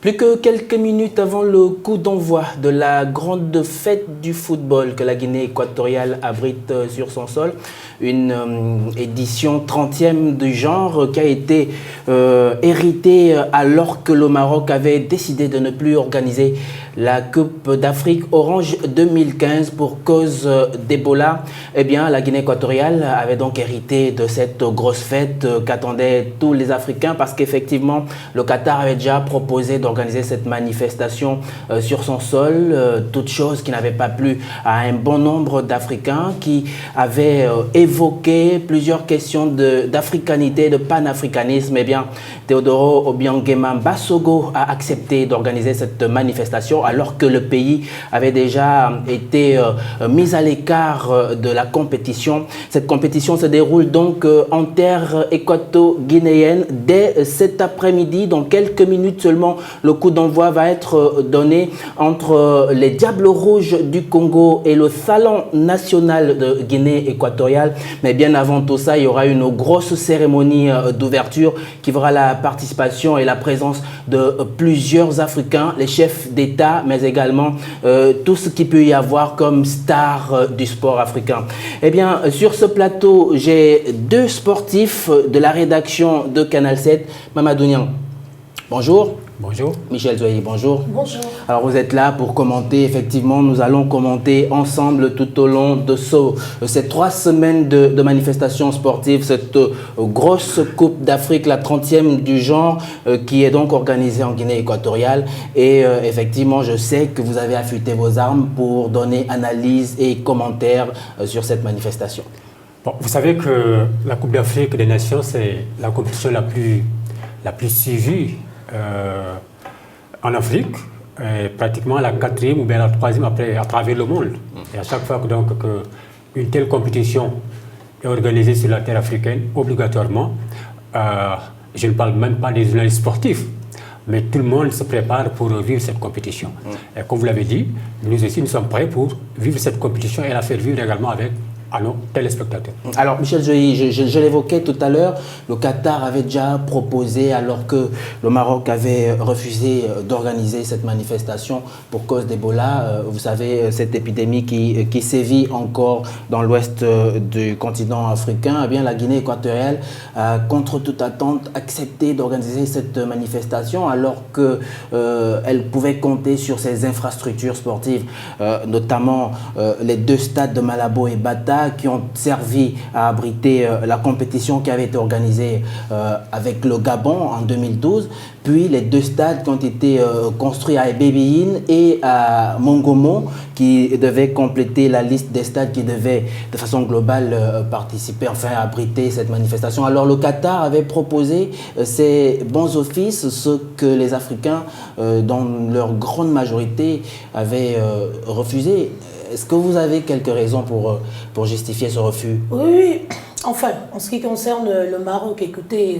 Plus que quelques minutes avant le coup d'envoi de la grande fête du football que la Guinée équatoriale abrite sur son sol, une édition 30e du genre qui a été héritée alors que le Maroc avait décidé de ne plus organiser la Coupe d'Afrique Orange 2015 pour cause d'Ebola. Eh bien, la Guinée équatoriale avait donc hérité de cette grosse fête qu'attendaient tous les Africains parce qu'effectivement, le Qatar avait déjà proposé d'organiser cette manifestation sur son sol, toute chose qui n'avait pas plu à un bon nombre d'Africains qui avaient évoqué plusieurs questions d'africanité, de panafricanisme. Eh bien, Teodoro Obiangema Bassogo a accepté d'organiser cette manifestation alors que le pays avait déjà été mis à l'écart de la compétition. Cette compétition se déroule donc en terre équato-guinéenne dès cet après-midi. Dans quelques minutes seulement, le coup d'envoi va être donné entre les Diables Rouges du Congo et le Salon national de Guinée équatoriale. Mais bien avant tout ça, il y aura une grosse cérémonie d'ouverture qui verra la participation et la présence de plusieurs Africains, les chefs d'État, mais également tout ce qu'il peut y avoir comme stars du sport africain. Eh bien, sur ce plateau, j'ai deux sportifs de la rédaction de Canal 7. Mamadou Niang, bonjour. Bonjour. Michel Zoyi, bonjour. Bonjour. Alors vous êtes là pour commenter, effectivement, nous allons commenter ensemble tout au long de ces 3 semaines de manifestations sportives, cette grosse Coupe d'Afrique, la 30e du genre, qui est donc organisée en Guinée équatoriale. Et effectivement, je sais que vous avez affûté vos armes pour donner analyse et commentaires sur cette manifestation. Bon, vous savez que la Coupe d'Afrique des Nations, c'est la compétition la plus suivie en Afrique, pratiquement la 4e ou bien la 3e après, à travers le monde. Et à chaque fois qu'une telle compétition est organisée sur la terre africaine, obligatoirement, je ne parle même pas des journalistes sportifs, mais tout le monde se prépare pour vivre cette compétition. Et comme vous l'avez dit, nous aussi, nous sommes prêts pour vivre cette compétition et la faire vivre également avec à nos téléspectateurs. Alors, Michel Joly, je l'évoquais tout à l'heure, le Qatar avait déjà proposé, alors que le Maroc avait refusé d'organiser cette manifestation pour cause d'Ebola. Vous savez, cette épidémie qui sévit encore dans l'ouest du continent africain. Eh bien, la Guinée équatoriale a, contre toute attente, accepté d'organiser cette manifestation, alors qu'elle pouvait compter sur ses infrastructures sportives, notamment les 2 stades de Malabo et Bata, qui ont servi à abriter la compétition qui avait été organisée avec le Gabon en 2012, puis les 2 stades qui ont été construits à Ebébéine et à Mongomo, qui devaient compléter la liste des stades qui devaient de façon globale participer, enfin abriter cette manifestation. Alors le Qatar avait proposé ces bons offices, ce que les Africains, dans leur grande majorité, avaient refusé. Est-ce que vous avez quelques raisons pour justifier ce refus? Oui, enfin, en ce qui concerne le Maroc, écoutez,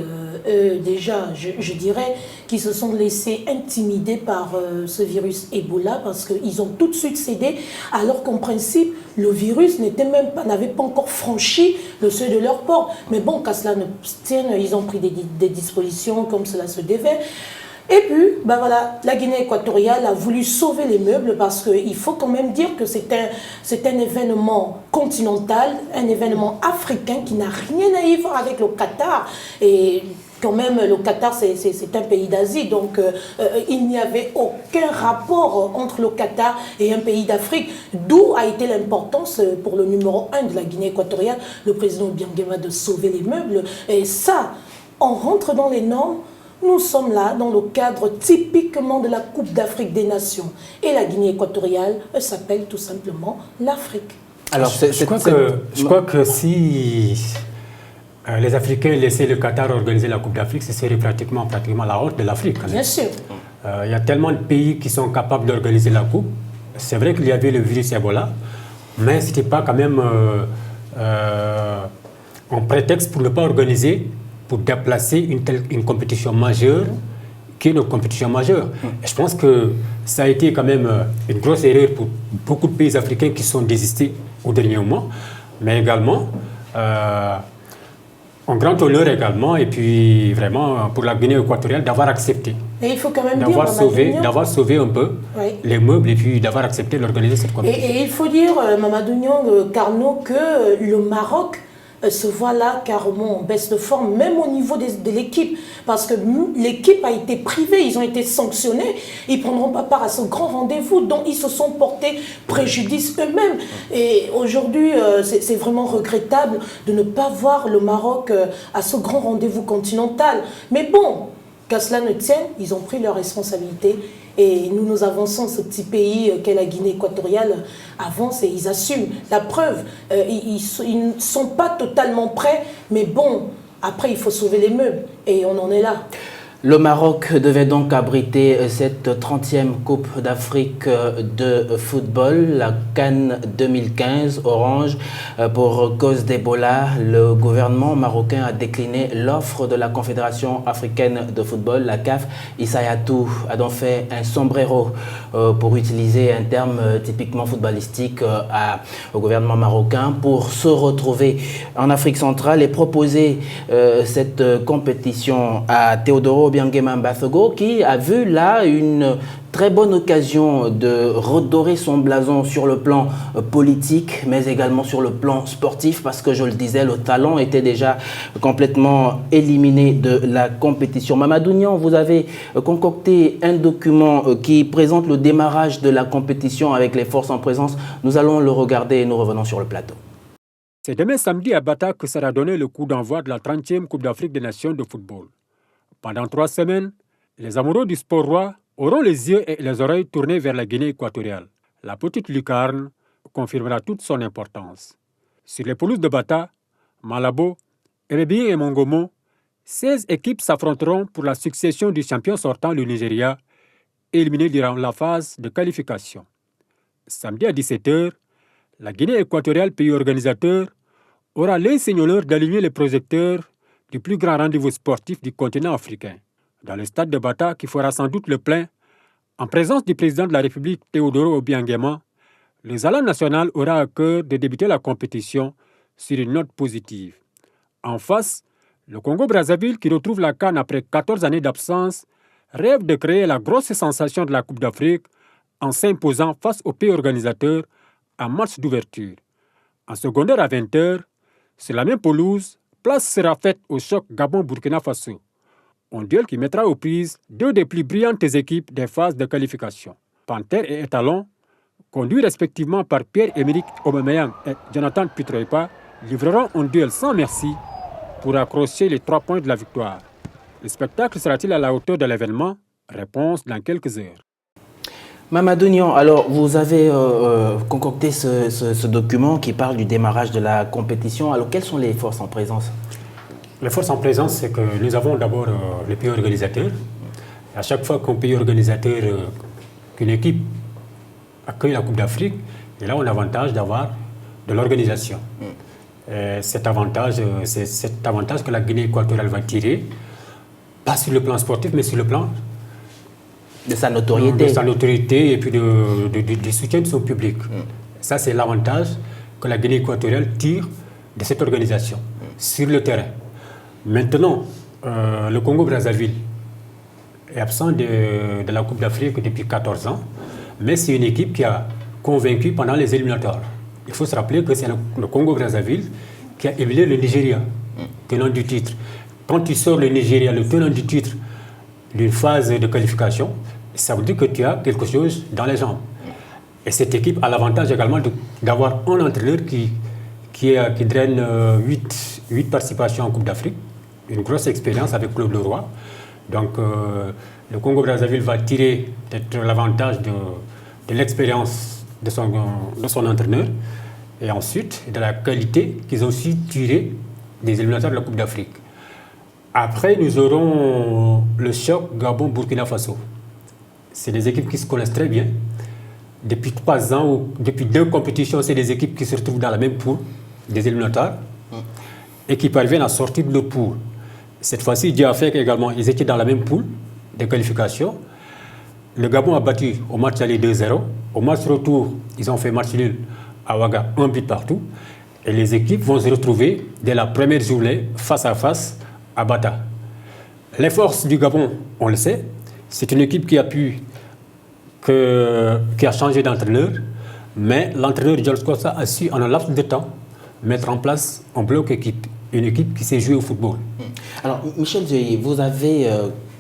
déjà, je dirais qu'ils se sont laissés intimider par ce virus Ebola parce qu'ils ont tout de suite cédé, alors qu'en principe, le virus n'avait pas encore franchi le seuil de leur port. Mais bon, qu'à cela ne tienne, ils ont pris des dispositions comme cela se devait. Et puis, ben voilà, la Guinée équatoriale a voulu sauver les meubles parce qu'il faut quand même dire que c'est un événement continental, un événement africain qui n'a rien à y voir avec le Qatar. Et quand même, le Qatar, c'est un pays d'Asie, donc il n'y avait aucun rapport entre le Qatar et un pays d'Afrique, d'où a été l'importance pour le numéro 1 de la Guinée équatoriale, le président Obiangema, de sauver les meubles. Et ça, on rentre dans les normes. Nous sommes là dans le cadre typiquement de la Coupe d'Afrique des Nations. Et la Guinée équatoriale s'appelle tout simplement l'Afrique. Alors, je crois que si les Africains laissaient le Qatar organiser la Coupe d'Afrique, ce serait pratiquement la honte de l'Afrique. Bien sûr. Il y a tellement de pays qui sont capables d'organiser la Coupe. C'est vrai qu'il y avait le virus Ebola, mais ce n'était pas quand même un prétexte pour ne pas organiser, pour déplacer une compétition majeure qui est une compétition majeure. Et je pense que ça a été quand même une grosse erreur pour beaucoup de pays africains qui sont désistés au dernier moment, mais également Un grand honneur également, et puis vraiment pour la Guinée équatoriale d'avoir accepté. Et il faut quand même d'avoir sauvé un peu les meubles et puis d'avoir accepté d'organiser cette compétition. Et il faut dire, Mamadou Niang, Carnot, que le Maroc se voit là carrément en baisse de forme, même au niveau de l'équipe, parce que l'équipe a été privée, ils ont été sanctionnés, ils ne prendront pas part à ce grand rendez-vous dont ils se sont portés préjudice eux-mêmes. Et aujourd'hui, c'est vraiment regrettable de ne pas voir le Maroc à ce grand rendez-vous continental. Mais bon, qu'à cela ne tienne, ils ont pris leurs responsabilités. Et nous avançons, ce petit pays qu'est la Guinée équatoriale avance et ils assument. La preuve, ils ne sont pas totalement prêts, mais bon, après il faut sauver les meubles et on en est là. Le Maroc devait donc abriter cette 30e Coupe d'Afrique de football, la CAN 2015 Orange. Pour cause d'Ebola, le gouvernement marocain a décliné l'offre de la Confédération africaine de football, la CAF. Issa Hayatou a donc fait un sombrero, pour utiliser un terme typiquement footballistique, au gouvernement marocain pour se retrouver en Afrique centrale et proposer cette compétition à Teodoro Obiangema Mbathogo, qui a vu là une très bonne occasion de redorer son blason sur le plan politique, mais également sur le plan sportif, parce que je le disais, le talent était déjà complètement éliminé de la compétition. Mamadou Niang, vous avez concocté un document qui présente le démarrage de la compétition avec les forces en présence. Nous allons le regarder et nous revenons sur le plateau. C'est demain samedi à Bata que sera donné le coup d'envoi de la 30e Coupe d'Afrique des Nations de football. Pendant 3 semaines, les amoureux du sport roi auront les yeux et les oreilles tournés vers la Guinée équatoriale. La petite lucarne confirmera toute son importance. Sur les pelouses de Bata, Malabo, Erebi et Mongomo, 16 équipes s'affronteront pour la succession du champion sortant, le Nigeria, éliminé durant la phase de qualification. Samedi à 17h, la Guinée équatoriale, pays organisateur, aura l'insigne honneur d'aligner les projecteurs du plus grand rendez-vous sportif du continent africain. Dans le stade de Bata, qui fera sans doute le plein, en présence du président de la République Teodoro Obiangema, le Zala national aura à cœur de débuter la compétition sur une note positive. En face, le Congo-Brazzaville, qui retrouve la CAN après 14 années d'absence, rêve de créer la grosse sensation de la Coupe d'Afrique en s'imposant face au pays organisateur en match d'ouverture. En secondaire à 20h, sur la même pelouse, place sera faite au choc Gabon-Burkina Faso. Un duel qui mettra aux prises 2 des plus brillantes équipes des phases de qualification. Panthère et Étalon, conduits respectivement par Pierre-Emerick Aubameyang et Jonathan Pitroipa, livreront un duel sans merci pour accrocher les 3 points de la victoire. Le spectacle sera-t-il à la hauteur de l'événement? Réponse dans quelques heures. Mamadou Niang, alors vous avez concocté ce document qui parle du démarrage de la compétition. Alors quelles sont les forces en présence? Les forces en présence, c'est que nous avons d'abord le pays organisateur. À chaque fois qu'un pays organisateur, qu'une équipe accueille la Coupe d'Afrique, et là on a l'avantage d'avoir de l'organisation. Cet avantage que la Guinée équatoriale va tirer, pas sur le plan sportif, mais sur le plan de sa notoriété. De sa notoriété et puis du soutien de son public. Ça, c'est l'avantage que la Guinée équatoriale tire de cette organisation sur le terrain. Maintenant, le Congo-Brazzaville est absent de la Coupe d'Afrique depuis 14 ans, mais c'est une équipe qui a convaincu pendant les éliminatoires. Il faut se rappeler que c'est le Congo-Brazzaville qui a éliminé le Nigeria, tenant du titre. Quand tu sors le Nigeria, le tenant du titre d'une phase de qualification, ça veut dire que tu as quelque chose dans les jambes. Et cette équipe a l'avantage également d'avoir un entraîneur qui draine 8 participations en Coupe d'Afrique, une grosse expérience avec Claude Leroy. Donc le Congo-Brazzaville va tirer peut-être l'avantage de l'expérience de son entraîneur et ensuite de la qualité qu'ils ont aussi tiré des éliminatoires de la Coupe d'Afrique. Après, nous aurons le choc Gabon-Burkina Faso. C'est des équipes qui se connaissent très bien. Depuis 3 ans, ou depuis 2 compétitions, c'est des équipes qui se retrouvent dans la même poule, des éliminatoires, et qui parviennent à sortir de leur poule. Cette fois-ci, Dieu a fait également, ils étaient dans la même poule de qualification. Le Gabon a battu au match aller 2-0. Au match retour, ils ont fait match nul à Ouaga, 1 but partout. Et les équipes vont se retrouver dès la première journée face à face à Bata. Les forces du Gabon, on le sait, c'est une équipe qui a changé d'entraîneur, mais l'entraîneur Georges Costa a su en un laps de temps mettre en place un bloc équipe, une équipe qui sait jouer au football. Alors Michel Zeuilly, vous avez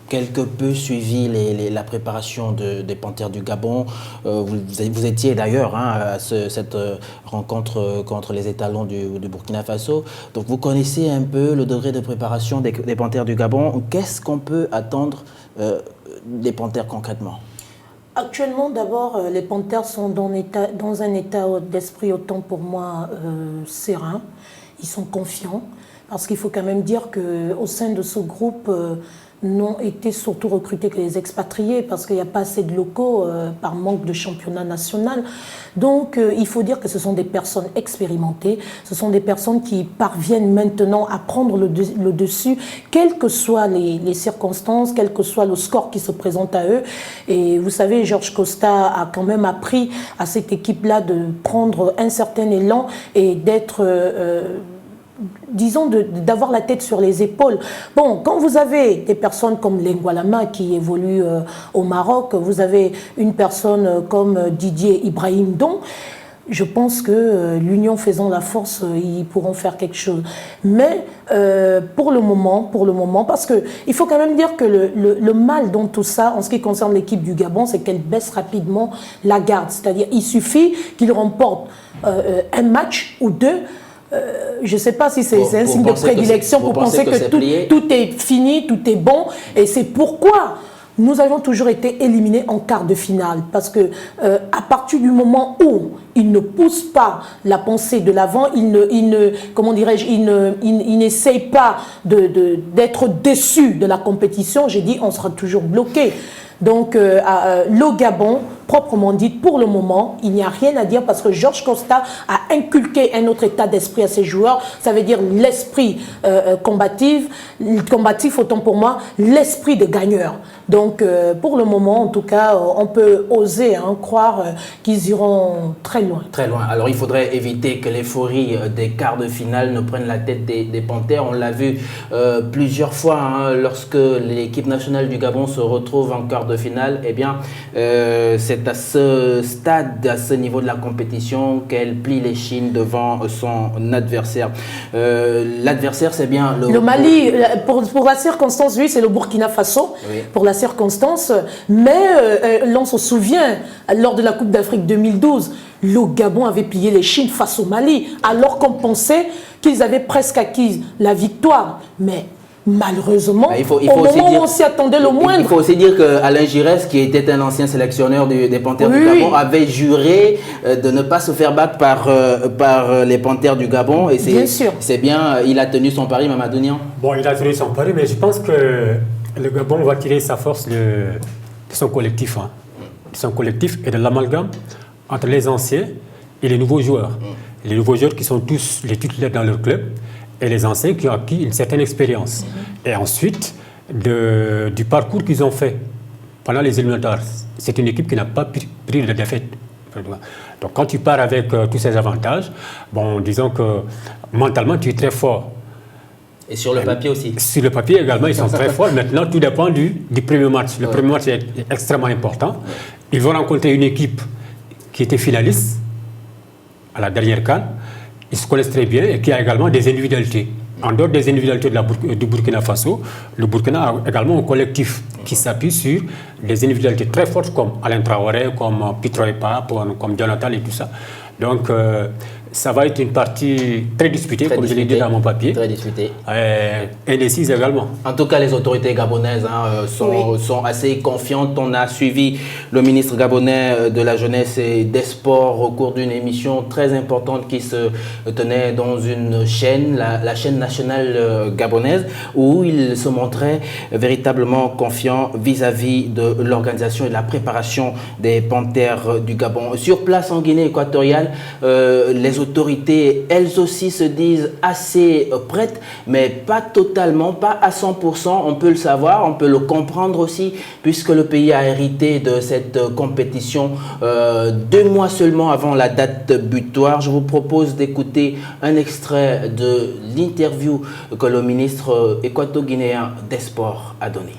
quelque peu suivi la préparation des Panthères du Gabon. Vous étiez d'ailleurs à cette rencontre contre les étalons du Burkina Faso. Donc vous connaissez un peu le degré de préparation des Panthères du Gabon. Qu'est-ce qu'on peut attendre des Panthères concrètement? Actuellement, d'abord, les Panthères sont dans un état d'esprit autant pour moi serein. Ils sont confiants parce qu'il faut quand même dire qu'au sein de ce groupe, n'ont été surtout recrutés que les expatriés parce qu'il n'y a pas assez de locaux par manque de championnat national. Donc il faut dire que ce sont des personnes expérimentées, ce sont des personnes qui parviennent maintenant à prendre le dessus, quelles que soient les circonstances, quel que soit le score qui se présente à eux. Et vous savez, Georges Costa a quand même appris à cette équipe-là de prendre un certain élan et d'être... disons, d'avoir la tête sur les épaules. Bon, quand vous avez des personnes comme Lengualama qui évolue au Maroc, vous avez une personne comme Didier Ibrahim Don, je pense que l'union faisant la force, ils pourront faire quelque chose. Mais pour le moment, parce qu'il faut quand même dire que le mal dans tout ça, en ce qui concerne l'équipe du Gabon, c'est qu'elle baisse rapidement la garde. C'est-à-dire il suffit qu'il remporte un match ou deux. Je ne sais pas si c'est un signe de prédilection pour penser que tout est fini, tout est bon. Et c'est pourquoi nous avons toujours été éliminés en quart de finale. Parce que à partir du moment où ils ne poussent pas la pensée de l'avant, ils n'essayent pas d'être déçus de la compétition, j'ai dit on sera toujours bloqué. Donc le Gabon, proprement dit, pour le moment, il n'y a rien à dire parce que Georges Costa a inculqué un autre état d'esprit à ses joueurs. Ça veut dire l'esprit combatif, autant pour moi, l'esprit de gagneur. Donc pour le moment, en tout cas, on peut oser croire qu'ils iront très loin. Très loin. Alors il faudrait éviter que l'euphorie des quarts de finale ne prenne la tête des Panthères. On l'a vu plusieurs fois lorsque l'équipe nationale du Gabon se retrouve en quart de finale. Eh bien, c'est à ce stade, à ce niveau de la compétition qu'elle plie les chines devant son adversaire. L'adversaire, c'est bien le Mali. Pour la circonstance, oui, c'est le Burkina Faso. Oui. Pour la circonstance, mais l'on se souvient, lors de la Coupe d'Afrique 2012, le Gabon avait plié les chines face au Mali, alors qu'on pensait qu'ils avaient presque acquis la victoire. Mais malheureusement, au moment où on s'y attendait le moindre. Il faut aussi dire qu'Alain Giresse, qui était un ancien sélectionneur des Panthères du Gabon, avait juré de ne pas se faire battre par les Panthères du Gabon. Et c'est bien, il a tenu son pari, Mamadou Niang. Bon, il a tenu son pari, mais je pense que le Gabon va tirer sa force de son collectif. De son collectif et de l'amalgame entre les anciens et les nouveaux joueurs. Les nouveaux joueurs qui sont tous les titulaires dans leur club. Et les anciens qui ont acquis une certaine expérience. Et ensuite, du parcours qu'ils ont fait pendant les éliminatoires. C'est une équipe qui n'a pas pris de défaite. Donc quand tu pars avec tous ces avantages, bon, disons que mentalement, tu es très fort. Et sur le papier aussi. Sur le papier également, ils sont très forts. Maintenant, tout dépend du premier match. Le premier match est extrêmement important. Ils vont rencontrer une équipe qui était finaliste à la dernière CAN. Ils se connaissent très bien et qui a également des individualités. En dehors des individualités du Burkina Faso, le Burkina a également un collectif qui s'appuie sur des individualités très fortes comme Alain Traoré, comme Pitroy Pape, comme Jonathan et tout ça. Donc, ça va être une partie très disputée, comme je l'ai dit dans mon papier. Très disputée. Indécise également. En tout cas, les autorités gabonaises sont assez confiantes. On a suivi le ministre gabonais de la Jeunesse et des Sports au cours d'une émission très importante qui se tenait dans une chaîne, la chaîne nationale gabonaise, où il se montrait véritablement confiant vis-à-vis de l'organisation et de la préparation des Panthères du Gabon. Sur place en Guinée équatoriale, les autorités, elles aussi se disent assez prêtes, mais pas totalement, pas à 100%. On peut le savoir, on peut le comprendre aussi, puisque le pays a hérité de cette compétition 2 mois seulement avant la date butoir. Je vous propose d'écouter un extrait de l'interview que le ministre équato-guinéen des Sports a donné.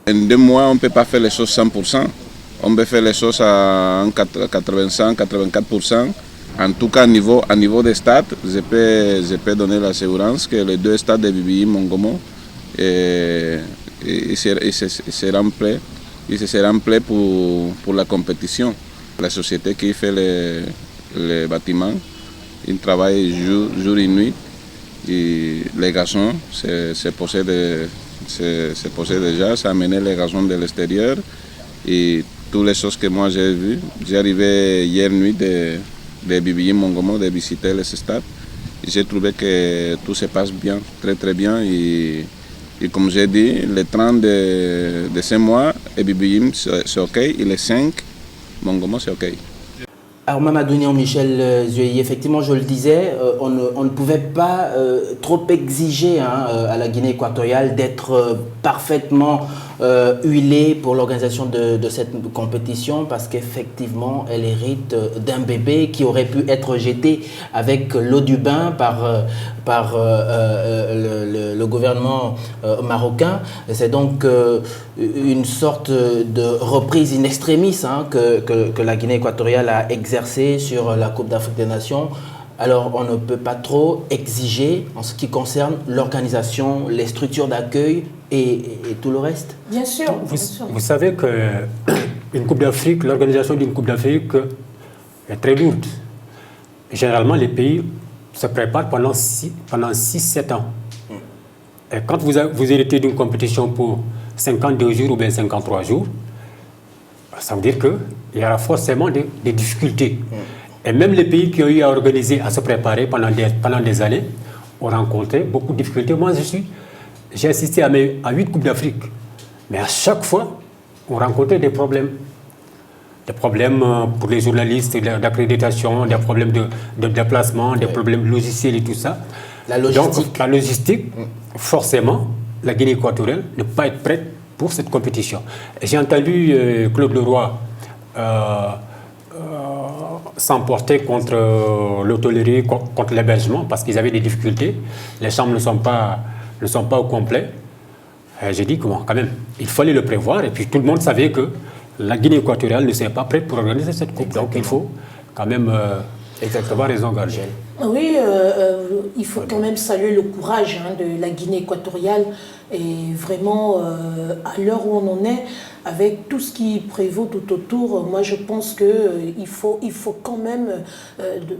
En 2 mois, on ne peut pas faire les choses 100%. On peut faire les choses à 85-84%. En tout cas, à niveau des stades, je peux donner l'assurance que les 2 stades de Bibi Mongomo seront prêts pour la compétition. La société qui fait les bâtiments, ils travaillent jour et nuit. Et les garçons se posaient déjà, ça amenait les garçons de l'extérieur. Et toutes les choses que moi j'ai vues, j'ai arrivé hier nuit de Bibi Mongomo, de visiter les stades. J'ai trouvé que tout se passe bien, très très bien. Et comme j'ai dit, le 30 de ce mois, Bibi c'est OK, et le 5, Mongomo c'est OK. Alors Mamadou Michel Zueyi, effectivement, je le disais, on ne pouvait pas trop exiger à la Guinée équatoriale d'être parfaitement huilée pour l'organisation de cette compétition, parce qu'effectivement, elle hérite d'un bébé qui aurait pu être jeté avec l'eau du bain par le gouvernement marocain. C'est donc une sorte de reprise in extremis que la Guinée équatoriale a exercée sur la Coupe d'Afrique des Nations. Alors, on ne peut pas trop exiger en ce qui concerne l'organisation, les structures d'accueil et tout le reste. Bien sûr. Vous savez que l'organisation d'une Coupe d'Afrique est très lourde. Généralement, les pays se préparent pendant 6-7 ans. Et quand vous héritez d'une compétition pour 52 jours ou bien 53 jours, ça veut dire qu'il y aura forcément des difficultés. Et même les pays qui ont eu à organiser, à se préparer pendant des années, ont rencontré beaucoup de difficultés. Moi, j'ai assisté à 8 Coupes d'Afrique. Mais à chaque fois, on rencontrait des problèmes. Des problèmes pour les journalistes d'accréditation, des problèmes de déplacement, des problèmes logiciels et tout ça. La logistique. Donc, la logistique, forcément, la Guinée équatoriale ne peut pas être prête pour cette compétition. J'ai entendu Claude Leroy s'emporter contre l'hôtellerie, contre l'hébergement, parce qu'ils avaient des difficultés. Les chambres ne sont pas au complet. J'ai dit comment, quand même, il fallait le prévoir. Et puis tout le monde savait que la Guinée équatoriale ne serait pas prête pour organiser cette coupe. Donc il faut quand même avoir raison garder. Oui, il faut quand même saluer le courage de la Guinée équatoriale. Et vraiment, à l'heure où on en est, avec tout ce qui prévaut tout autour, moi je pense qu'il faut quand même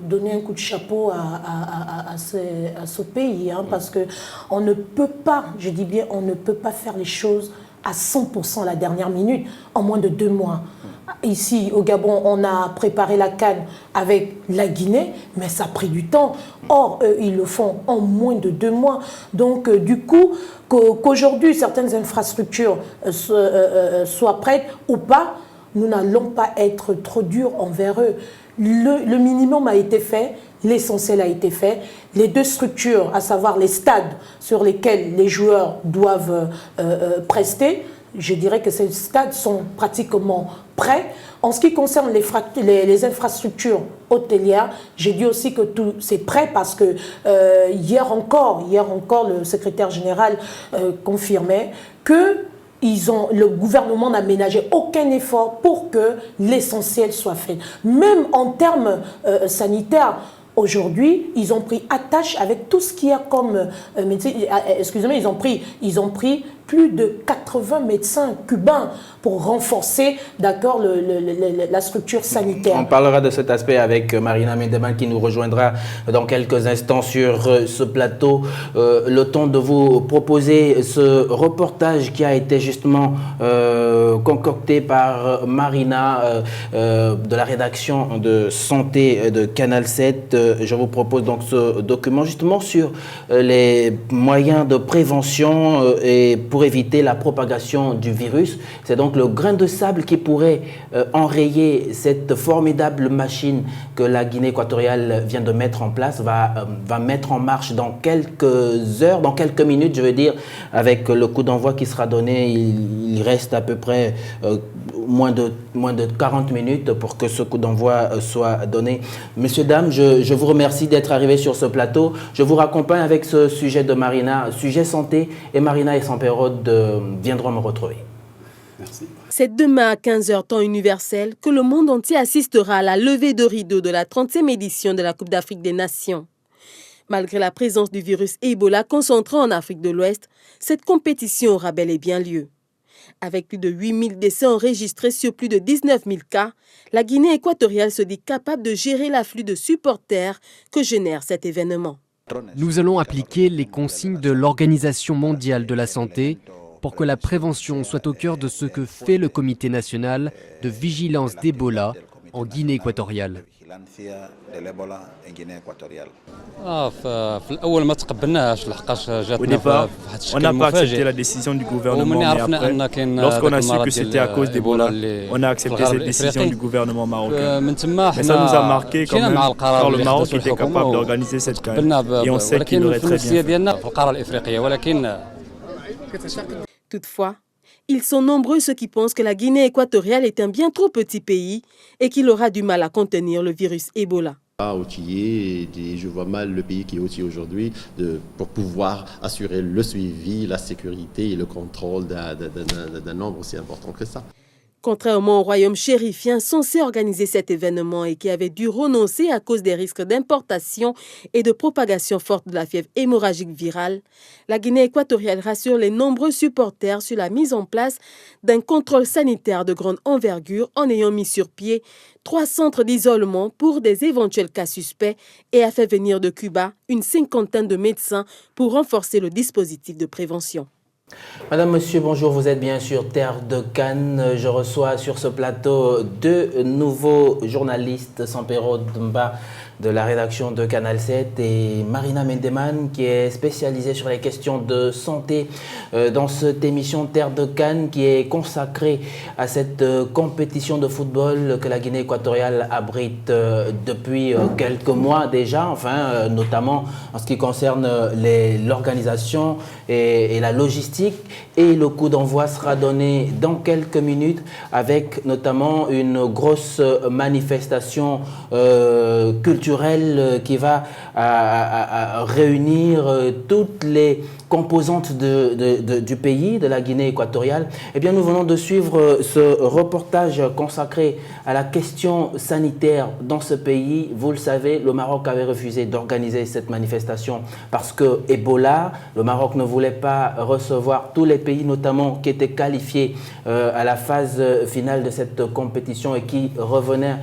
donner un coup de chapeau à ce pays, parce qu'on ne peut pas, je dis bien, on ne peut pas faire les choses à 100% à la dernière minute en moins de 2 mois. Ici, au Gabon, on a préparé la CAN avec la Guinée, mais ça a pris du temps. Or, eux, ils le font en moins de 2 mois. Donc, du coup, qu'aujourd'hui, certaines infrastructures soient prêtes ou pas, nous n'allons pas être trop durs envers eux. Le minimum a été fait, l'essentiel a été fait. Les 2 structures, à savoir les stades sur lesquels les joueurs doivent prester, je dirais que ces stades sont pratiquement prêts. En ce qui concerne les infrastructures hôtelières, j'ai dit aussi que tout c'est prêt parce que hier encore, le secrétaire général confirmait que le gouvernement n'a ménagé aucun effort pour que l'essentiel soit fait. Même en termes sanitaires, aujourd'hui, ils ont pris attache avec tout ce qu'il y a comme médecins. Excusez-moi, ils ont pris plus de 80 médecins cubains pour renforcer, d'accord, la structure sanitaire. On parlera de cet aspect avec Marina Mendeman qui nous rejoindra dans quelques instants sur ce plateau. Le temps de vous proposer ce reportage qui a été justement concocté par Marina de la rédaction de Santé de Canal 7. Je vous propose donc ce document justement sur les moyens de prévention et pour pour éviter la propagation du virus. C'est donc le grain de sable qui pourrait enrayer cette formidable machine que la Guinée équatoriale vient de mettre en place, va mettre en marche dans quelques heures, dans quelques minutes, je veux dire, avec le coup d'envoi qui sera donné. Il reste à peu près moins de 40 minutes pour que ce coup d'envoi soit donné. Messieurs, dames, je vous remercie d'être arrivés sur ce plateau. Je vous raccompagne avec ce sujet de Marina, sujet santé, et Marina et Sampérod viendront me retrouver. Merci. C'est demain à 15h temps universel que le monde entier assistera à la levée de rideau de la 30e édition de la Coupe d'Afrique des Nations. Malgré la présence du virus Ebola concentré en Afrique de l'Ouest, cette compétition aura bel et bien lieu. Avec plus de 8000 décès enregistrés sur plus de 19 000 cas, la Guinée équatoriale se dit capable de gérer l'afflux de supporters que génère cet événement. Nous allons appliquer les consignes de l'Organisation mondiale de la santé pour que la prévention soit au cœur de ce que fait le Comité national de vigilance d'Ebola en Guinée équatoriale. Au départ, on n'a pas accepté la décision du gouvernement, mais après, lorsqu'on a su que c'était à cause d'Ebola, on a accepté cette décision du gouvernement marocain. Mais ça nous a marqué quand même, car le Maroc était capable d'organiser cette CAN et on sait qu'il aurait très bien fait. Toutefois, ils sont nombreux ceux qui pensent que la Guinée équatoriale est un bien trop petit pays et qu'il aura du mal à contenir le virus Ebola. Je vois mal le pays qui est outillé aujourd'hui pour pouvoir assurer le suivi, la sécurité et le contrôle d'un nombre aussi important que ça. Contrairement au royaume chérifien censé organiser cet événement et qui avait dû renoncer à cause des risques d'importation et de propagation forte de la fièvre hémorragique virale, la Guinée équatoriale rassure les nombreux supporters sur la mise en place d'un contrôle sanitaire de grande envergure en ayant mis sur pied 3 centres d'isolement pour des éventuels cas suspects et a fait venir de Cuba une 50aine de médecins pour renforcer le dispositif de prévention. Madame, Monsieur, bonjour, vous êtes bien sûr Terre de Cannes. Je reçois sur ce plateau 2 nouveaux journalistes, Sampérod Mba de la rédaction de Canal 7 et Marina Mendeman qui est spécialisée sur les questions de santé dans cette émission Terre de Cannes qui est consacrée à cette compétition de football que la Guinée équatoriale abrite depuis quelques mois déjà, enfin notamment en ce qui concerne l'organisation et la logistique, et le coup d'envoi sera donné dans quelques minutes avec notamment une grosse manifestation culturelle qui va réunir toutes les composantes du pays, de la Guinée équatoriale. Eh bien, nous venons de suivre ce reportage consacré à la question sanitaire dans ce pays. Vous le savez, le Maroc avait refusé d'organiser cette manifestation parce que Ebola, le Maroc ne voulait pas recevoir tous les pays, notamment qui étaient qualifiés à la phase finale de cette compétition et qui revenaient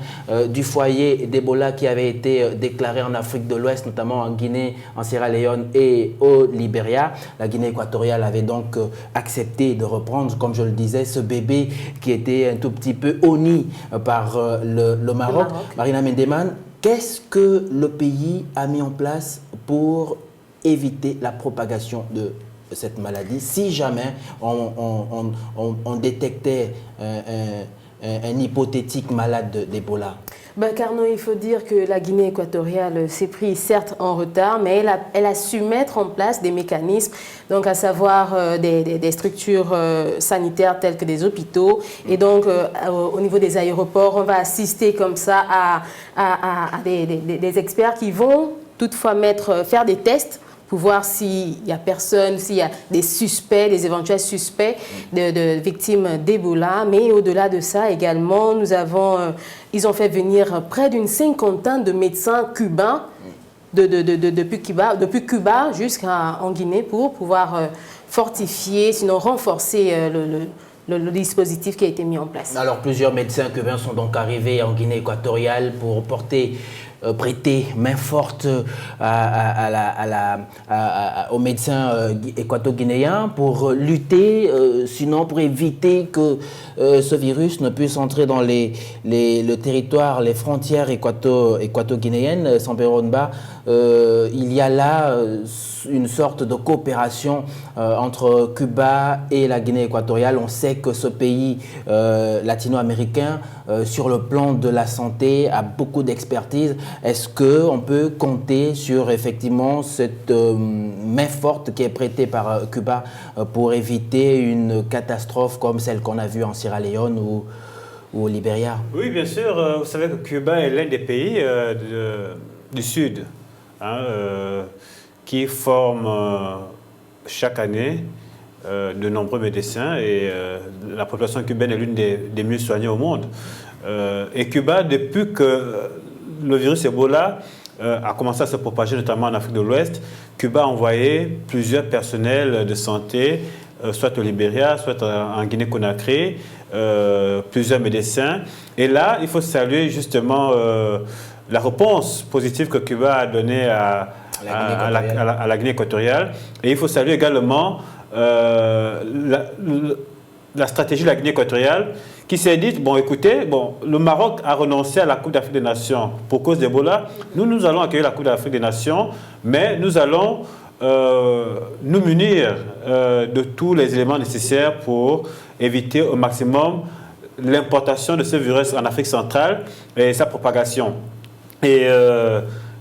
du foyer d'Ebola qui avait été déclaré en Afrique de l'Ouest, notamment en Guinée, en Sierra Leone et au Libéria. La Guinée équatoriale avait donc accepté de reprendre, comme je le disais, ce bébé qui était un tout petit peu honni par le Maroc. Marina Mendeman, qu'est-ce que le pays a mis en place pour éviter la propagation de cette maladie si jamais on détectait un hypothétique malade d'Ebola? Carnot, il faut dire que la Guinée équatoriale s'est pris certes en retard, mais elle a su mettre en place des mécanismes, donc à savoir des structures sanitaires telles que des hôpitaux. Et donc, au niveau des aéroports, on va assister comme ça à des experts qui vont toutefois faire des tests pour voir s'il y a personne, s'il y a des suspects, des éventuels suspects de victimes d'Ebola. Mais au-delà de ça également, ils ont fait venir près d'une 50aine de médecins cubains depuis Cuba jusqu'en Guinée pour pouvoir fortifier, sinon renforcer le dispositif qui a été mis en place. Alors, plusieurs médecins cubains sont donc arrivés en Guinée équatoriale pour porter prêté main forte aux médecins équato-guinéens pour lutter, sinon pour éviter que ce virus ne puisse entrer dans le territoire, les frontières équato-guinéennes. Samperonba, il y a là une sorte de coopération entre Cuba et la Guinée équatoriale. On sait que ce pays latino-américain, sur le plan de la santé, a beaucoup d'expertise. Est-ce qu'on peut compter sur effectivement cette main forte qui est prêtée par Cuba pour éviter une catastrophe comme celle qu'on a vue en Sierra Leone ou au Libéria? Oui, bien sûr. Vous savez que Cuba est l'un des pays du Sud, hein, qui forme chaque année de nombreux médecins, et la population cubaine est l'une des mieux soignées au monde. Et Cuba, depuis que le virus Ebola a commencé à se propager, notamment en Afrique de l'Ouest, Cuba a envoyé plusieurs personnels de santé, soit au Libéria, soit en Guinée-Conakry, plusieurs médecins. Et là, il faut saluer justement la réponse positive que Cuba a donnée à la Guinée équatoriale. Et il faut saluer également la stratégie de la Guinée équatoriale, qui s'est dit, bon écoutez, le Maroc a renoncé à la Coupe d'Afrique des Nations pour cause d'Ebola. Nous allons accueillir la Coupe d'Afrique des Nations, mais nous allons nous munir de tous les éléments nécessaires pour éviter au maximum l'importation de ce virus en Afrique centrale et sa propagation. Et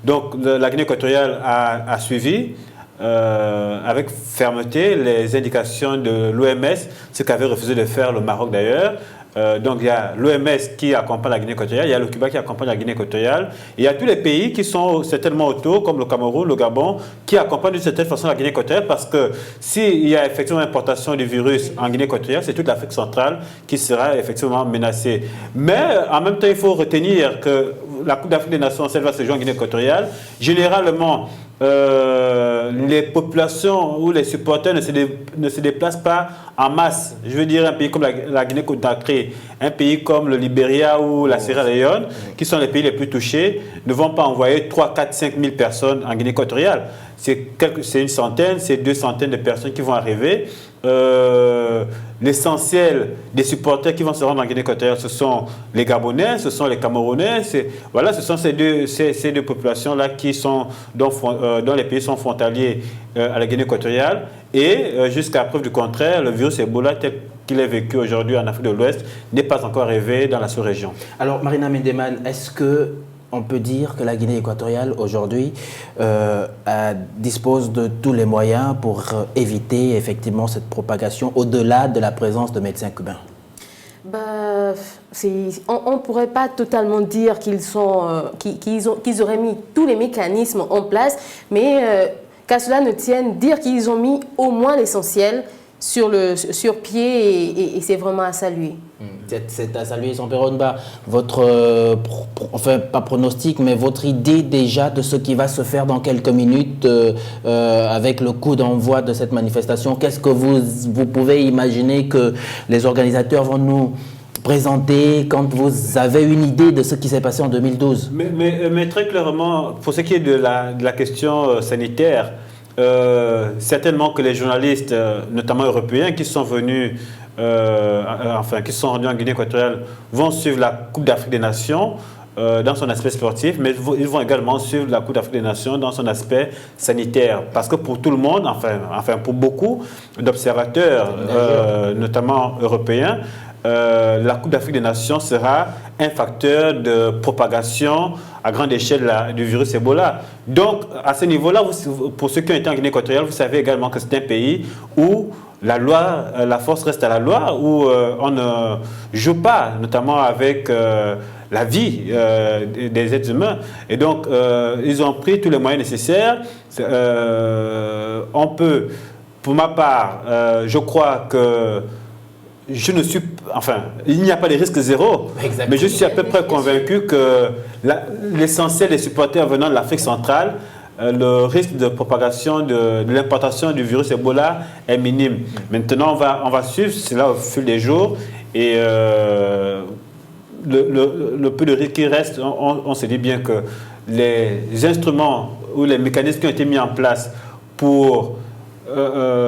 donc la Guinée équatoriale a suivi avec fermeté les indications de l'OMS, ce qu'avait refusé de faire le Maroc d'ailleurs. Donc il y a l'OMS qui accompagne la Guinée équatoriale, il y a le Cuba qui accompagne la Guinée équatoriale, et il y a tous les pays qui sont certainement autour, comme le Cameroun, le Gabon, qui accompagnent d'une certaine façon la Guinée équatoriale, parce que s'il y a effectivement importation du virus en Guinée équatoriale, c'est toute l'Afrique centrale qui sera effectivement menacée. Mais en même temps, il faut retenir que la Coupe d'Afrique des Nations, celle va se jouer en Guinée équatoriale. Généralement, les populations ou les supporters ne se déplacent pas en masse. Je veux dire, un pays comme la Guinée-Conakry, un pays comme le Libéria ou la Sierra Leone, qui sont les pays les plus touchés, ne vont pas envoyer 3, 4, 5 000 personnes en Guinée équatoriale. C'est une centaine, c'est 200 de personnes qui vont arriver. L'essentiel des supporters qui vont se rendre en Guinée équatoriale, ce sont les Gabonais, ce sont les Camerounais. Voilà, ce sont ces deux populations-là dont les pays sont frontaliers à la Guinée équatoriale. Et jusqu'à preuve du contraire, le virus Ebola tel qu'il est vécu aujourd'hui en Afrique de l'Ouest n'est pas encore arrivé dans la sous-région. Alors, Marina Mendeman, est-ce qu'on peut dire que la Guinée équatoriale aujourd'hui dispose de tous les moyens pour éviter effectivement cette propagation au-delà de la présence de médecins cubains? On ne pourrait pas totalement dire qu'ils auraient mis tous les mécanismes en place, mais qu'à cela ne tienne, dire qu'ils ont mis au moins l'essentiel sur pied, et c'est vraiment à saluer. C'est à saluer, Samperonba. Votre, enfin pas pronostic, mais votre idée déjà de ce qui va se faire dans quelques minutes avec le coup d'envoi de cette manifestation, qu'est-ce que vous pouvez imaginer que les organisateurs vont nous présenter quand vous avez une idée de ce qui s'est passé en 2012? Mais très clairement, pour ce qui est de la question sanitaire, certainement que les journalistes, notamment européens, qui sont venus, qui sont rendus en Guinée équatoriale, vont suivre la Coupe d'Afrique des Nations dans son aspect sportif, mais ils vont également suivre la Coupe d'Afrique des Nations dans son aspect sanitaire. Parce que pour tout le monde, enfin pour beaucoup d'observateurs, notamment européens, la Coupe d'Afrique des Nations sera un facteur de propagation à grande échelle du virus Ebola. Donc, à ce niveau-là, pour ceux qui ont été en Guinée équatoriale, vous savez également que c'est un pays où la loi, la force reste à la loi, où on ne joue pas, notamment avec la vie des êtres humains. Et donc, ils ont pris tous les moyens nécessaires. On peut, pour ma part, je crois que il n'y a pas de risque zéro. Exactement. Mais je suis à peu près convaincu que l'essentiel des supporters venant de l'Afrique centrale, le risque de propagation de l'importation du virus Ebola est minime. Maintenant, on va suivre cela au fil des jours, et le peu de risque qui reste, on se dit bien que les instruments ou les mécanismes qui ont été mis en place pour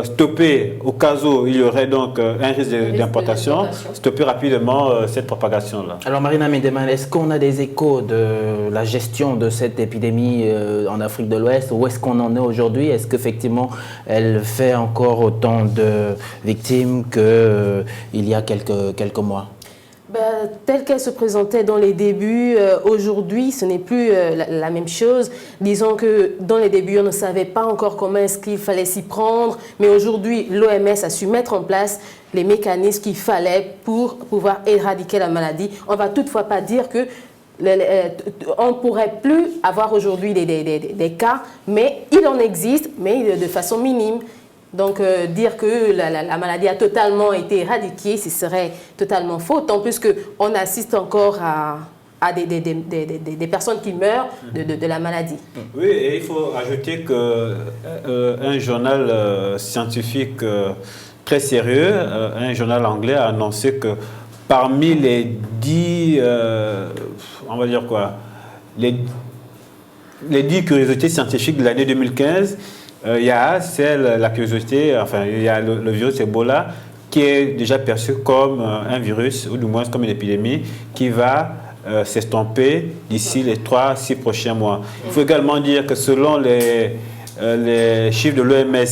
stopper, au cas où il y aurait donc un risque d'importation, stopper rapidement cette propagation-là. Alors Marina Mindeman, est-ce qu'on a des échos de la gestion de cette épidémie en Afrique de l'Ouest? Où est-ce qu'on en est aujourd'hui? Est-ce qu'effectivement elle fait encore autant de victimes qu'il y a quelques mois? Telle qu'elle se présentait dans les débuts, aujourd'hui, ce n'est plus la même chose. Disons que dans les débuts, on ne savait pas encore comment est-ce qu'il fallait s'y prendre, mais aujourd'hui, l'OMS a su mettre en place les mécanismes qu'il fallait pour pouvoir éradiquer la maladie. On ne va toutefois pas dire que on ne pourrait plus avoir aujourd'hui des cas, mais il en existe, mais de façon minime. Donc, dire que la maladie a totalement été éradiquée, ce serait totalement faux, tant plus qu'on assiste encore à des personnes qui meurent de la maladie. Oui, et il faut ajouter qu'un journal scientifique très sérieux, un journal anglais, a annoncé que parmi les 10, on va dire quoi, les 10 curiosités scientifiques de l'année 2015, il y a la curiosité, enfin, il y a le virus Ebola qui est déjà perçu comme un virus, ou du moins comme une épidémie, qui va s'estomper d'ici les 3-6 prochains mois. Il faut également dire que selon les chiffres de l'OMS,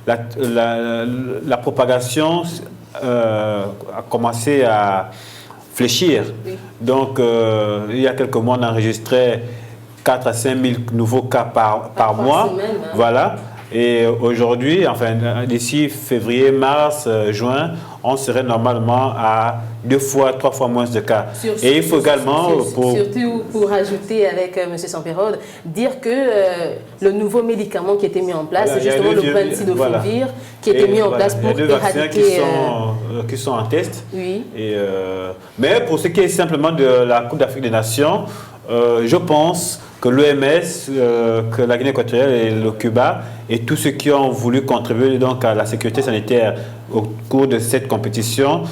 la propagation a commencé à fléchir. Donc, il y a quelques mois, on enregistrait 4 à 5 000 nouveaux cas par mois. Semaine, hein. Voilà. Et aujourd'hui, enfin, d'ici février, mars, juin, on serait normalement à 2 fois, 3 fois moins de cas. Et il faut également... Surtout pour ajouter avec M. Sampérode, dire que le nouveau médicament qui a été mis en place, c'est justement le Benzidofovir qui a été mis en place pour éradiquer... Il y a 2 vaccins qui sont en test. Oui. Mais pour ce qui est simplement de la Coupe d'Afrique des Nations, je pense que l'OMS, que la Guinée équatoriale et le Cuba et tous ceux qui ont voulu contribuer donc à la sécurité sanitaire au cours de cette compétition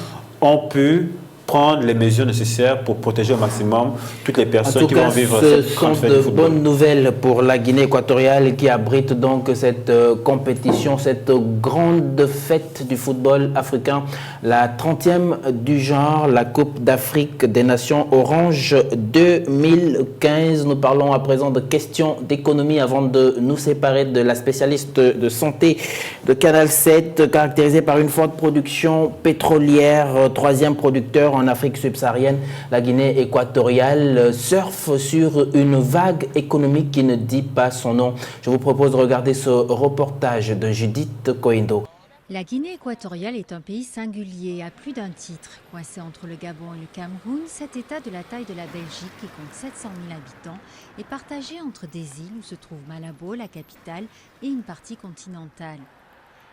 ont pu prendre les mesures nécessaires pour protéger au maximum toutes les personnes qui vont vivre cette grande fête du football. Ce sont de bonnes nouvelles pour la Guinée équatoriale qui abrite donc cette compétition, cette grande fête du football africain, la 30e du genre, la Coupe d'Afrique des Nations Orange 2015. Nous parlons à présent de questions d'économie avant de nous séparer de la spécialiste de santé de Canal 7, caractérisée par une forte production pétrolière, 3e producteur en Afrique subsaharienne. La Guinée équatoriale surfe sur une vague économique qui ne dit pas son nom. Je vous propose de regarder ce reportage de Judith Koindo. La Guinée équatoriale est un pays singulier à plus d'un titre. Coincé entre le Gabon et le Cameroun, cet État de la taille de la Belgique, qui compte 700 000 habitants, est partagé entre des îles où se trouve Malabo, la capitale, et une partie continentale.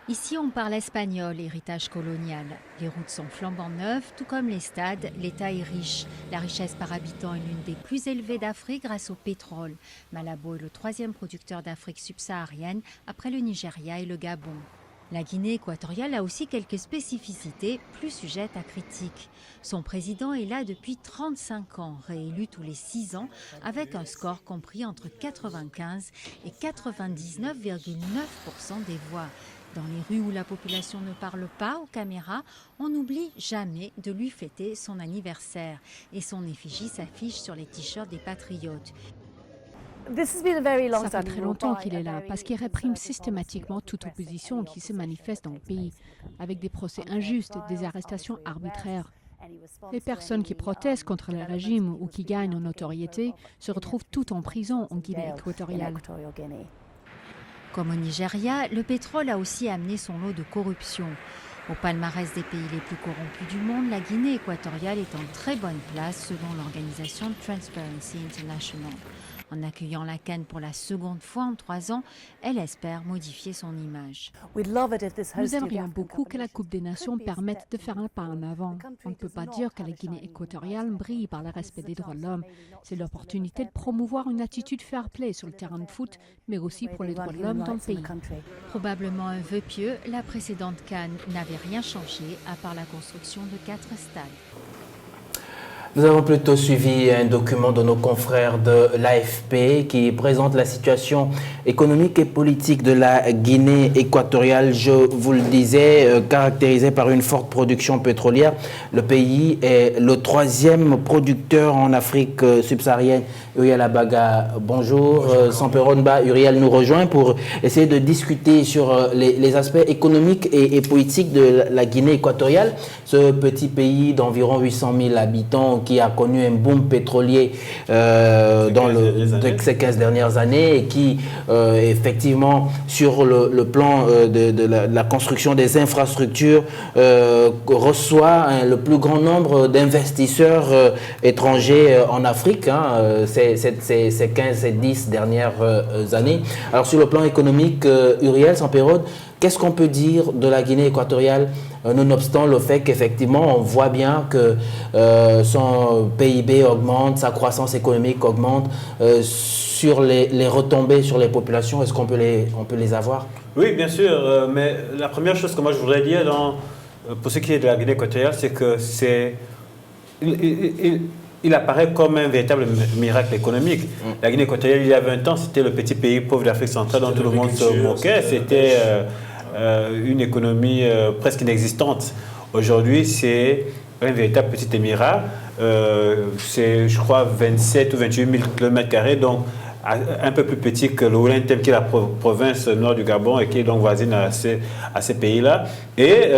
Ici, on parle espagnol, héritage colonial. Les routes sont flambant neuves, tout comme les stades. L'État est riche. La richesse par habitant est l'une des plus élevées d'Afrique grâce au pétrole. Malabo est le 3e producteur d'Afrique subsaharienne, après le Nigeria et le Gabon. La Guinée équatoriale a aussi quelques spécificités plus sujettes à critique. Son président est là depuis 35 ans, réélu tous les 6 ans, avec un score compris entre 95 et 99,9% des voix. Dans les rues où la population ne parle pas aux caméras, on n'oublie jamais de lui fêter son anniversaire. Et son effigie s'affiche sur les t-shirts des patriotes. Ça fait très longtemps qu'il est là, parce qu'il réprime systématiquement toute opposition qui se manifeste dans le pays, avec des procès injustes, des arrestations arbitraires. Les personnes qui protestent contre le régime ou qui gagnent en notoriété se retrouvent toutes en prison en Guinée équatoriale. Comme au Nigeria, le pétrole a aussi amené son lot de corruption. Au palmarès des pays les plus corrompus du monde, la Guinée équatoriale est en très bonne place selon l'organisation Transparency International. En accueillant la CAN pour la seconde fois en 3 ans, elle espère modifier son image. Nous aimerions beaucoup que la Coupe des Nations permette de faire un pas en avant. On ne peut pas dire que la Guinée équatoriale brille par le respect des droits de l'homme. C'est l'opportunité de promouvoir une attitude fair play sur le terrain de foot, mais aussi pour les droits de l'homme dans le pays. Probablement un vœu pieux, la précédente CAN n'avait rien changé à part la construction de 4 stades. Nous avons plutôt suivi un document de nos confrères de l'AFP qui présente la situation économique et politique de la Guinée équatoriale. Je vous le disais, caractérisée par une forte production pétrolière. Le pays est le 3e producteur en Afrique subsaharienne. Uriel Abaga, bonjour. Samperonba, Uriel nous rejoint pour essayer de discuter sur les aspects économiques et politiques de la Guinée équatoriale. Ce petit pays d'environ 800 000 habitants qui a connu un boom pétrolier dans ces 15 dernières années et qui, effectivement, sur le plan de la construction des infrastructures, reçoit le plus grand nombre d'investisseurs étrangers en Afrique ces 15 et 10 dernières années. Alors, sur le plan économique, Uriel Samperone, qu'est-ce qu'on peut dire de la Guinée équatoriale, nonobstant le fait qu'effectivement, on voit bien que son PIB augmente, sa croissance économique augmente, sur les retombées sur les populations, est-ce qu'on peut les avoir? Oui, bien sûr, mais la première chose que moi je voudrais dire pour ce qui est de la Guinée équatoriale, c'est que il apparaît comme un véritable miracle économique. La Guinée équatoriale, il y a 20 ans, c'était le petit pays pauvre d'Afrique centrale dont tout le monde se moquait. C'était une économie presque inexistante. Aujourd'hui, c'est un véritable petit émirat. C'est, je crois, 27 ou 28 000 km², donc un peu plus petit que le Oulentem, qui est la province nord du Gabon et qui est donc voisine à ces pays-là. Et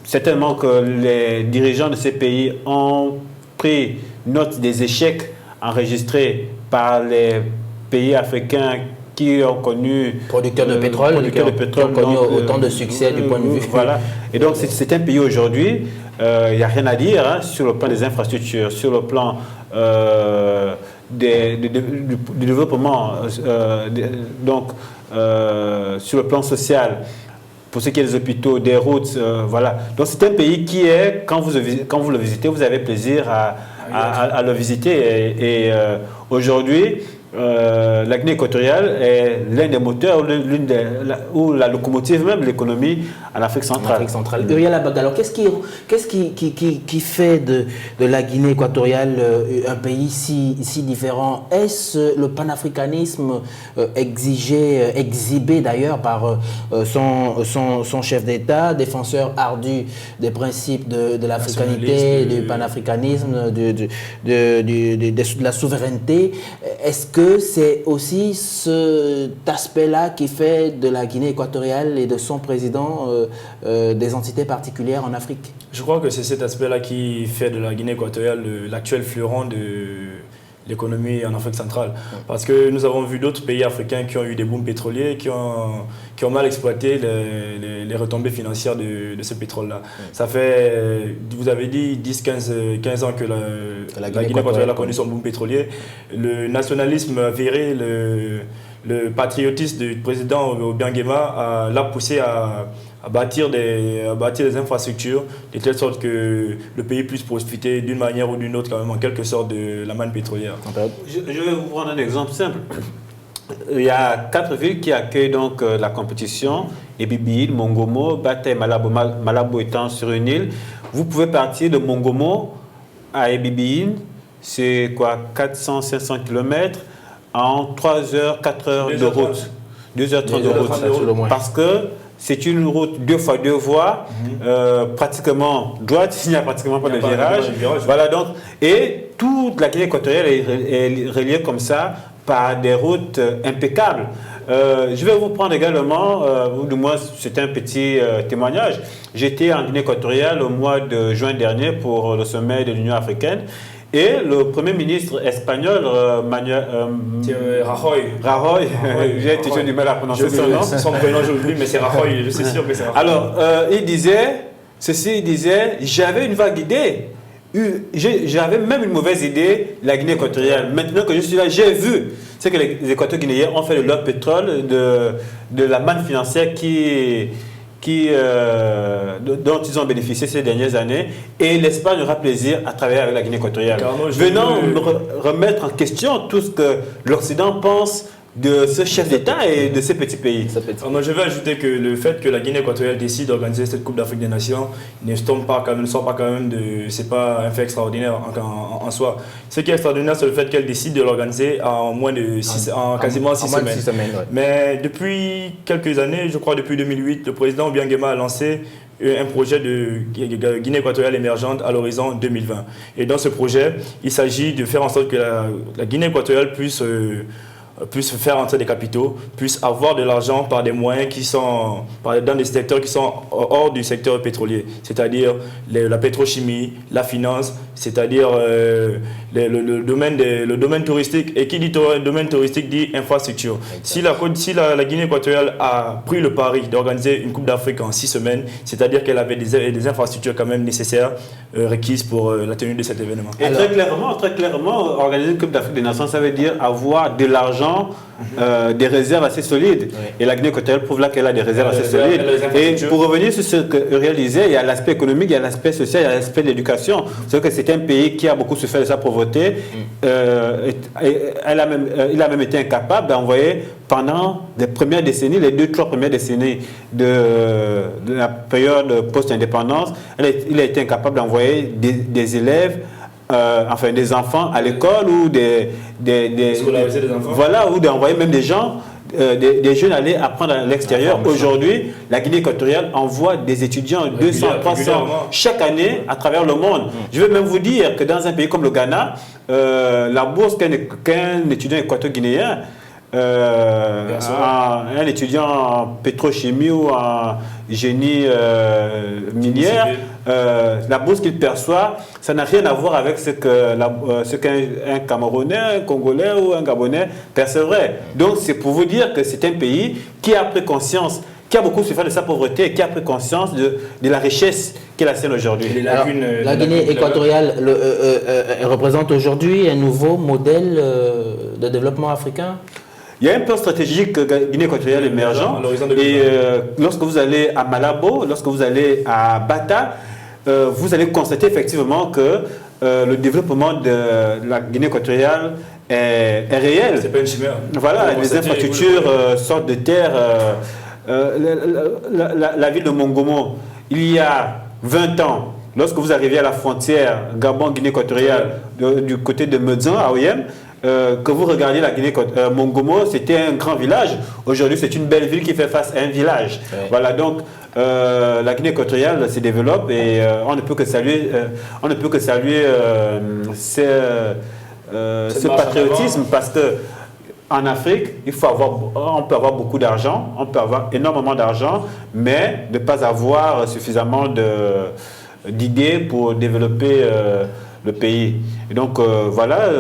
certainement que les dirigeants de ces pays ont pris note des échecs enregistrés par les pays africains qui ont connu... Producteurs de pétrole, qui ont connu autant de succès du point de vue... Voilà. Et donc, c'est un pays aujourd'hui, il n'y a rien à dire sur le plan des infrastructures, sur le plan du développement, donc sur le plan social, pour ce qui est des hôpitaux, des routes, voilà. Donc c'est un pays qui est, quand vous le visitez, vous avez plaisir à le visiter. Et aujourd'hui, la Guinée équatoriale est l'un des moteurs, ou la locomotive même de l'économie en Afrique centrale. Uriel Abaga, alors qu'est-ce qui fait de la Guinée équatoriale un pays si différent? Est-ce le panafricanisme exhibé d'ailleurs par son chef d'État, défenseur ardu des principes de l'africanité, du panafricanisme, de la souveraineté? Est-ce que c'est aussi cet aspect-là qui fait de la Guinée équatoriale et de son président des entités particulières en Afrique? Je crois que c'est cet aspect-là qui fait de la Guinée équatoriale l'actuel fleuron de l'économie en Afrique centrale. Parce que nous avons vu d'autres pays africains qui ont eu des booms pétroliers, qui ont mal exploité les retombées financières de ce pétrole-là. Ça fait, vous avez dit, 10-15 ans que la Guinée équatoriale a connu son boom pétrolier. Le nationalisme avéré, le patriotisme du président Obiangema l'a poussé à bâtir des infrastructures de telle sorte que le pays puisse profiter d'une manière ou d'une autre, quand même, en quelque sorte, de la manne pétrolière. Je vais vous prendre un exemple simple. Il y a 4 villes qui accueillent donc la compétition, Ebibi, Mongomo, Bata et Malabo. Malabo étant sur une île. Vous pouvez partir de Mongomo à Ebibi, c'est quoi, 400-500 km en 3 heures, 4 heures de route. 2h30 de route. Parce que c'est une route 2x2 voies, pratiquement droite, il n'y a pratiquement pas de virage. Voilà, donc, et toute la Guinée équatoriale est reliée comme ça par des routes impeccables. Je vais vous prendre également, ou du moins c'est un petit témoignage. J'étais en Guinée équatoriale au mois de juin dernier pour le sommet de l'Union africaine. Et le Premier ministre espagnol, Rajoy, j'ai toujours du mal à prononcer son nom. Son prénom, je l'oublie, mais c'est Rajoy, je suis sûr que c'est Rajoy. Alors, il disait, j'avais une vague idée, j'avais même une mauvaise idée, la Guinée équatoriale. Maintenant que je suis là, j'ai vu ce que les Équatoriens guinéens ont fait de leur pétrole, de la manne financière dont ils ont bénéficié ces dernières années, et l'Espagne aura plaisir à travailler avec la Guinée équatoriale. Venons remettre en question tout ce que l'Occident pense de ce chef d'État et de ces petits pays. Moi, je vais ajouter que le fait que la Guinée équatoriale décide d'organiser cette Coupe d'Afrique des Nations ne sort pas quand même de... C'est pas un fait extraordinaire en soi. Ce qui est extraordinaire, c'est le fait qu'elle décide de l'organiser en moins de quasiment 6 semaines. 6 semaines, ouais. Mais depuis quelques années, je crois depuis 2008, le président Obiang Nguema a lancé un projet de Guinée équatoriale émergente à l'horizon 2020. Et dans ce projet, il s'agit de faire en sorte que la Guinée équatoriale puisse faire entrer des capitaux, puisse avoir de l'argent par des moyens qui sont dans des secteurs qui sont hors du secteur pétrolier, c'est-à-dire la pétrochimie, la finance, c'est-à-dire le domaine touristique. Et qui dit domaine touristique dit infrastructure. Si la Guinée équatoriale a pris le pari d'organiser une Coupe d'Afrique en 6 semaines, c'est-à-dire qu'elle avait des infrastructures quand même nécessaires, requises pour la tenue de cet événement. Et très clairement, organiser une Coupe d'Afrique des Nations, ça veut dire avoir de l'argent, des réserves assez solides. Oui. Et la Guinée équatoriale prouve là qu'elle a des réserves assez solides. Et pour revenir sur ce que Uriel disait, il y a l'aspect économique, il y a l'aspect social, il y a l'aspect de l'éducation. C'est que c'est un pays qui a beaucoup souffert de sa pauvreté. Il a même été incapable d'envoyer pendant les premières décennies, les 2-3 premières décennies de la période post-indépendance, il a été incapable d'envoyer des élèves, enfin des enfants à l'école ou scolariser des enfants. Voilà, ou d'envoyer même des gens, des jeunes aller apprendre à l'extérieur. Aujourd'hui, la Guinée équatoriale envoie des étudiants 200, 300 chaque année à travers le monde. Je vais même vous dire que dans un pays comme le Ghana, la bourse qu'un étudiant équato-guinéen, un étudiant en pétrochimie ou en génie minière, la bourse qu'il perçoit, ça n'a rien à voir avec ce qu'un Camerounais, un Congolais ou un Gabonais percevrait. Donc c'est pour vous dire que c'est un pays qui a pris conscience, qui a beaucoup souffert de sa pauvreté et qui a pris conscience de la richesse qu'est la sienne aujourd'hui. La Guinée équatoriale représente aujourd'hui un nouveau modèle de développement africain. Il y a un plan stratégique Guinée équatoriale émergent. Et lorsque vous allez à Malabo, lorsque vous allez à Bata, vous allez constater effectivement que le développement de la Guinée équatoriale est réel. C'est pas une chimère. Voilà, les infrastructures sortent de terre. La ville de Mongomo, il y a 20 ans, lorsque vous arrivez à la frontière Gabon-Guinée équatoriale du côté de Medzan, à Oyem, que vous regardiez la Guinée, Mongomo, c'était un grand village. Aujourd'hui, c'est une belle ville qui fait face à un village. Ouais. Voilà, donc la Guinée équatoriale se développe et on ne peut que saluer, ce patriotisme parce que en Afrique, on peut avoir beaucoup d'argent, on peut avoir énormément d'argent, mais ne pas avoir suffisamment d'idées pour développer le pays. Et donc voilà.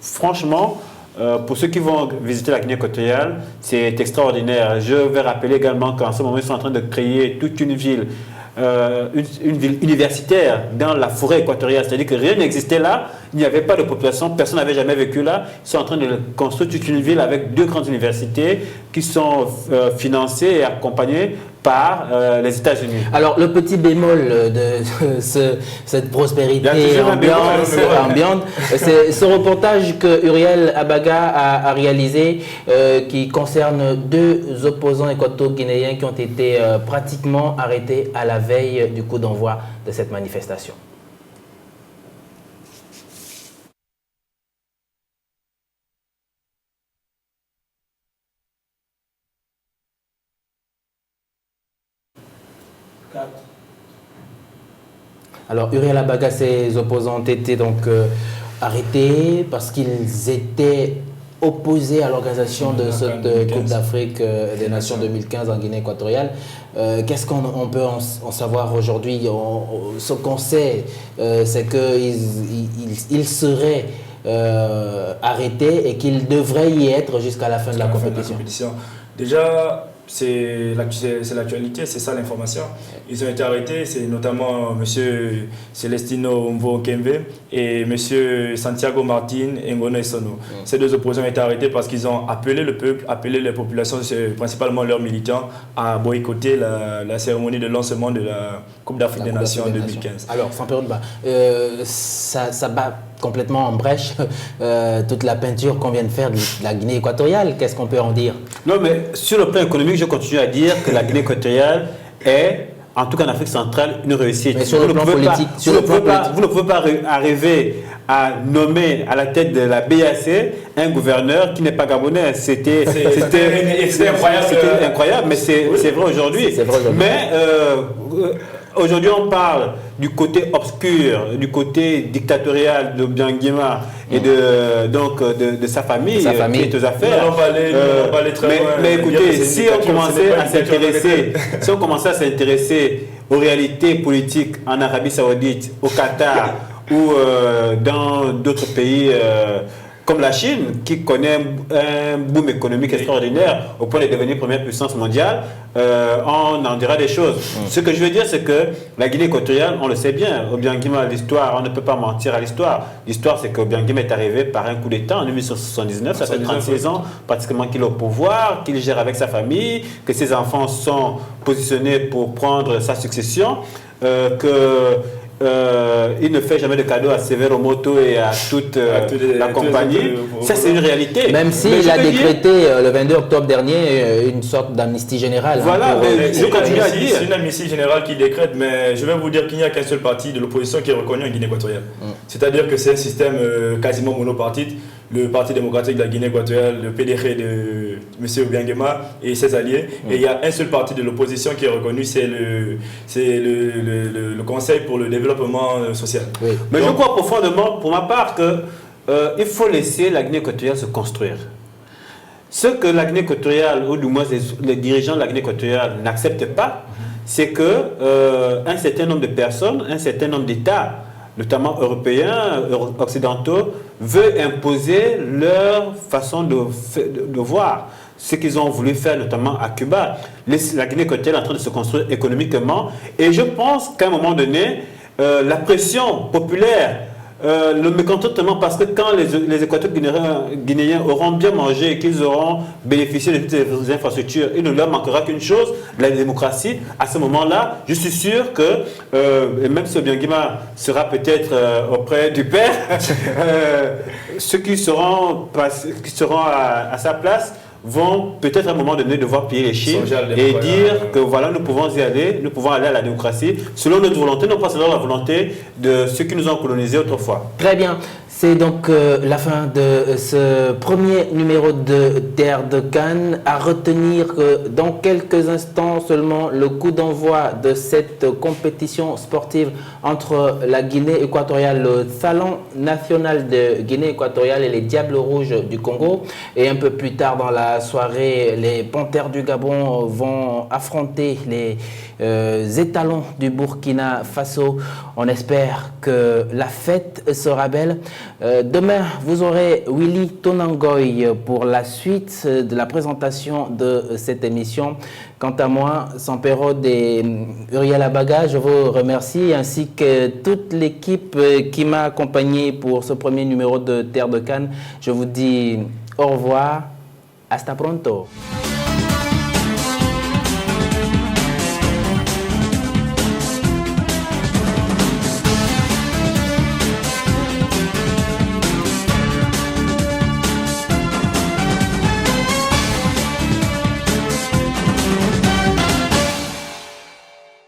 Franchement, pour ceux qui vont visiter la Guinée équatoriale, c'est extraordinaire. Je vais rappeler également qu'en ce moment, ils sont en train de créer toute une ville universitaire dans la forêt équatoriale. C'est-à-dire que rien n'existait là, il n'y avait pas de population, personne n'avait jamais vécu là. Ils sont en train de construire toute une ville avec 2 grandes universités qui sont financées et accompagnées par les États-Unis. Alors, le petit bémol de cette prospérité ambiante, c'est ce reportage que Uriel Abaga a réalisé qui concerne 2 opposants équato-guinéens qui ont été pratiquement arrêtés à la veille du coup d'envoi de cette manifestation. Alors, Uriel Abaga, ses opposants ont été donc arrêtés parce qu'ils étaient opposés à l'organisation de cette Coupe d'Afrique des Nations 2015 en Guinée équatoriale. Qu'est-ce qu'on peut en savoir aujourd'hui? Ce qu'on sait, c'est qu'ils seraient arrêtés et qu'ils devraient y être jusqu'à la fin de la compétition. Déjà, c'est l'actualité, c'est ça l'information. Ils ont été arrêtés, c'est notamment M. Celestino Mvo-Kembe et M. Santiago Martin Ngono Esono. Ces deux opposants ont été arrêtés parce qu'ils ont appelé le peuple, appelé les populations, principalement leurs militants, à boycotter la cérémonie de lancement de la Coupe d'Afrique des Nations en 2015. Alors, Samperodba, ça bat complètement en brèche toute la peinture qu'on vient de faire de la Guinée équatoriale. Qu'est-ce qu'on peut en dire? Non, mais sur le plan économique, je continue à dire que la Guinée équatoriale est, en tout cas en Afrique centrale, une réussite. Mais sur le plan politique, vous ne pouvez pas arriver à nommer à la tête de la BAC un gouverneur qui n'est pas gabonais. C'était incroyable, mais c'est vrai aujourd'hui. Mais aujourd'hui, on parle du côté obscur, du côté dictatorial de Biangima et de sa famille qui est aux affaires. Mais écoutez, si on commençait à s'intéresser aux réalités politiques en Arabie Saoudite, au Qatar ou dans d'autres pays comme la Chine, qui connaît un boom économique extraordinaire au point de devenir première puissance mondiale, on en dira des choses. Ce que je veux dire, c'est que la Guinée équatoriale, on le sait bien, Obiangima, l'histoire, on ne peut pas mentir à l'histoire. L'histoire, c'est qu'Obiangima est arrivé par un coup d'État en 1979, ça fait 36 ans pratiquement qu'il est au pouvoir, qu'il gère avec sa famille, que ses enfants sont positionnés pour prendre sa succession, il ne fait jamais de cadeau à Severo Moto et à toute la compagnie. Ça, c'est une réalité. Même s'il a décrété le 22 octobre dernier une sorte d'amnistie générale. Voilà, mais je continue à dire. C'est une amnistie générale qui décrète, mais je vais vous dire qu'il n'y a qu'un seul parti de l'opposition qui est reconnu en Guinée équatoriale. C'est-à-dire que c'est un système quasiment monopartite. Le Parti démocratique de la Guinée équatoriale, le PDG de M. Obiangema et ses alliés. Et il y a un seul parti de l'opposition qui est reconnu, c'est le Conseil pour le développement social. Mais donc, je crois profondément, pour ma part, qu'il faut laisser la Guinée équatoriale se construire. Ce que la Guinée équatoriale, ou du moins les dirigeants de la Guinée équatoriale n'acceptent pas, c'est qu'un certain nombre de personnes, un certain nombre d'États, notamment européens, occidentaux, veulent imposer leur façon de voir. Ce qu'ils ont voulu faire, notamment à Cuba. La Guinée équatoriale est en train de se construire économiquement. Et je pense qu'à un moment donné, la pression populaire, le mécontentement, parce que quand les Équatoriens guinéens auront bien mangé et qu'ils auront bénéficié de toutes les infrastructures, il ne leur manquera qu'une chose, la démocratie. À ce moment-là, je suis sûr que, même si Obiangima sera peut-être auprès du père, ceux qui seront à sa place vont peut-être à un moment donné devoir plier les chines et dire que voilà, nous pouvons y aller, nous pouvons aller à la démocratie selon notre volonté, non pas selon la volonté de ceux qui nous ont colonisés autrefois. Très bien. C'est donc la fin de ce premier numéro de Terre de Cannes. À retenir que dans quelques instants seulement, le coup d'envoi de cette compétition sportive entre la Guinée équatoriale, le Salon national de Guinée équatoriale et les Diables Rouges du Congo. Et un peu plus tard dans la soirée, les Panthères du Gabon vont affronter les étalons du Burkina Faso. On espère que la fête sera belle. Demain, vous aurez Willy Tonangoy pour la suite de la présentation de cette émission. Quant à moi, Samperod et Uriel Abaga, je vous remercie, ainsi que toute l'équipe qui m'a accompagné pour ce premier numéro de Terre de Cannes. Je vous dis au revoir, hasta pronto.